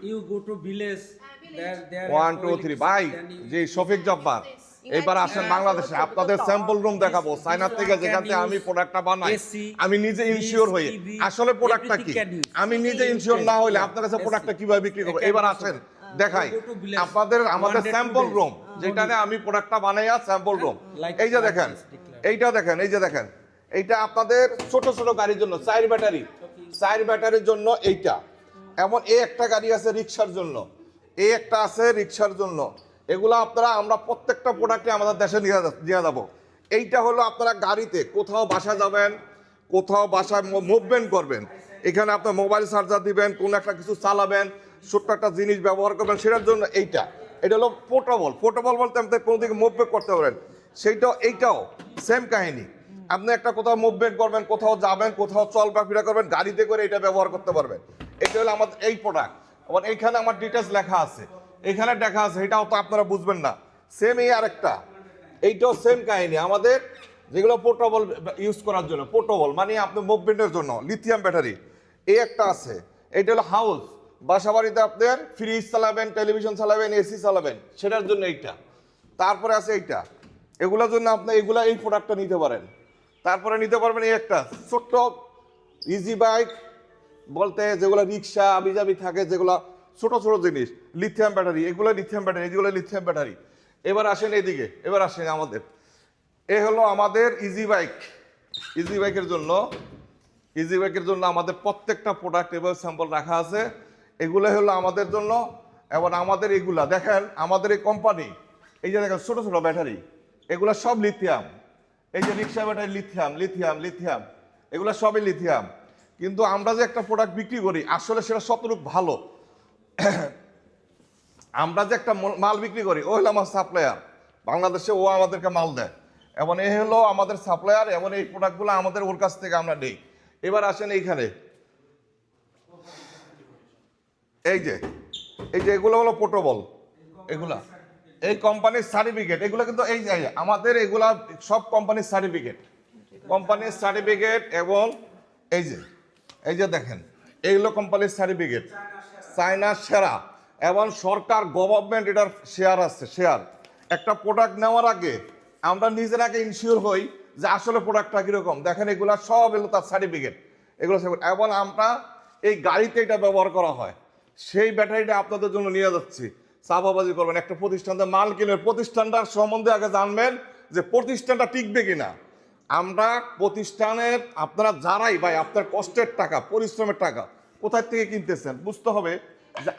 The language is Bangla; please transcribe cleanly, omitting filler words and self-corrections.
you go to village, there 1 2 3 ভাই যে শফিক জব্বার এবার আসেন বাংলাদেশে আপনাদের স্যাম্পল রুম দেখাবো চায়না থেকে যেখানে আমি প্রোডাক্টটা বানাই আমি নিজে ইনসিওর হই আসলে প্রোডাক্টটা কি আমি নিজে ইনসিওর না হইলে আপনার কাছে প্রোডাক্টটা কিভাবে বিক্রি করব এবার আসেন দেখাই আপনাদের আমাদের স্যাম্পল রুম যেখানে আমি প্রোডাক্টটা বানাইয়া স্যাম্পল রুম এই যে দেখেন এইটা দেখেন এই যে দেখেন এইটা আপনাদের ছোট ছোট গাড়ির জন্য 4 ব্যাটারির জন্য এইটা এমন এই একটা গাড়ি আছে রিকশার জন্য এই একটা আছে রিকশার জন্য এগুলো আপনারা আমরা প্রত্যেকটা প্রোডাক্টে আমাদের দেশে নিয়ে যাবো এইটা হলো আপনারা গাড়িতে কোথাও বাসা যাবেন কোথাও বাসা মুভমেন্ট করবেন এখানে আপনার মোবাইল চার্জার দিবেন কোন একটা কিছু চালাবেন ছোট্ট একটা জিনিস ব্যবহার করবেন সেটার জন্য এটা হলো পোর্টেবল বলতে আপনি কোনো দিকে মুভমেন্ট করতে পারেন এইটাও সেম কাহিনী আপনি একটা কোথাও মুভমেন্ট করবেন কোথাও যাবেন কোথাও চলফেরা করবেন গাড়িতে করে এটা ব্যবহার করতে পারবেন এটা হলো আমাদের এই প্রোডাক্ট আবার এইখানে আমার ডিটেলস লেখা আছে এখানে দেখা আছে এটাও তো আপনারা বুঝবেন না সেম এই আরেকটা এইটাও সেম কাহিনী আমাদের যেগুলো পোর্টেবল ইউজ করার জন্য পোর্টেবল মানে আপনি মুভমেন্টের জন্য লিথিয়াম ব্যাটারি এই একটা আছে এটা হলো হাউস বাসা বাড়িতে আপনার ফ্রিজ চালাবেন টেলিভিশন চালাবেন এসি চালাবেন সেটার জন্য এইটা তারপরে আছে এইটা এগুলোর জন্য আপনি এই প্রোডাক্টটা নিতে পারেন তারপরে নিতে পারবেন এই একটা ছোট্ট ইজি বাইক বলতে যেগুলো রিক্সা আবিজাবি থাকে যেগুলো ছোট ছোট জিনিস লিথিয়াম ব্যাটারি এগুলো লিথিয়াম ব্যাটারি এবার আসেন এইদিকে এবার আসেন আমাদের এ হলো আমাদের ইজি বাইকের জন্য আমাদের প্রত্যেকটা প্রোডাক্ট এবার স্যাম্পল রাখা আছে এগুলো হলো আমাদের জন্য এবং আমাদের এগুলা দেখেন আমাদের এই কোম্পানি এই যে দেখেন ছোট ছোট ব্যাটারি এগুলো সব লিথিয়াম এই যে রিক্সা ব্যাটারি লিথিয়াম এগুলো সবই লিথিয়াম কিন্তু আমরা যে একটা প্রোডাক্ট বিক্রি করি আসলে সেটা শতরূপ ভালো আমরা যে একটা মাল বিক্রি করি ও হলো আমার সাপ্লায়ার বাংলাদেশে ও আমাদেরকে মাল দেয় এবং এই হলো আমাদের সাপ্লায়ার এবং এই প্রোডাক্টগুলো আমাদের ওর কাছ থেকে আমরা নিই এবার আসেন এইখানে এই যে এগুলো হলো পোর্টেবল এগুলা এই কোম্পানির সার্টিফিকেট এগুলো কিন্তু এই যে আমাদের এগুলা সব কোম্পানির সার্টিফিকেট এবং এই যে দেখেন এইগুলো কোম্পানির সার্টিফিকেট চায়না সেরা এবং সরকার গভর্নমেন্ট এটার শেয়ার একটা প্রোডাক্ট নেওয়ার আগে আমরা নিজেরাকে ইনশিওর হই যে আসলে প্রোডাক্টটা কিরকম দেখেন এগুলা সব এগুলো তার সার্টিফিকেট এগুলো এবং আমরা এই গাড়িতে এটা ব্যবহার করা হয় সেই ব্যাটারিটা আপনাদের জন্য নিয়ে যাচ্ছি চাপাবাজি করবেন একটা প্রতিষ্ঠান মাল কিনবেন প্রতিষ্ঠানটার সম্বন্ধে আগে জানবেন যে প্রতিষ্ঠানটা টিকবে কিনা আমরা প্রতিষ্ঠানের আপনারা যারাই ভাই আপনার কষ্টের টাকা পরিশ্রমের টাকা কোথায় থেকে কিনতেছেন বুঝতে হবে যে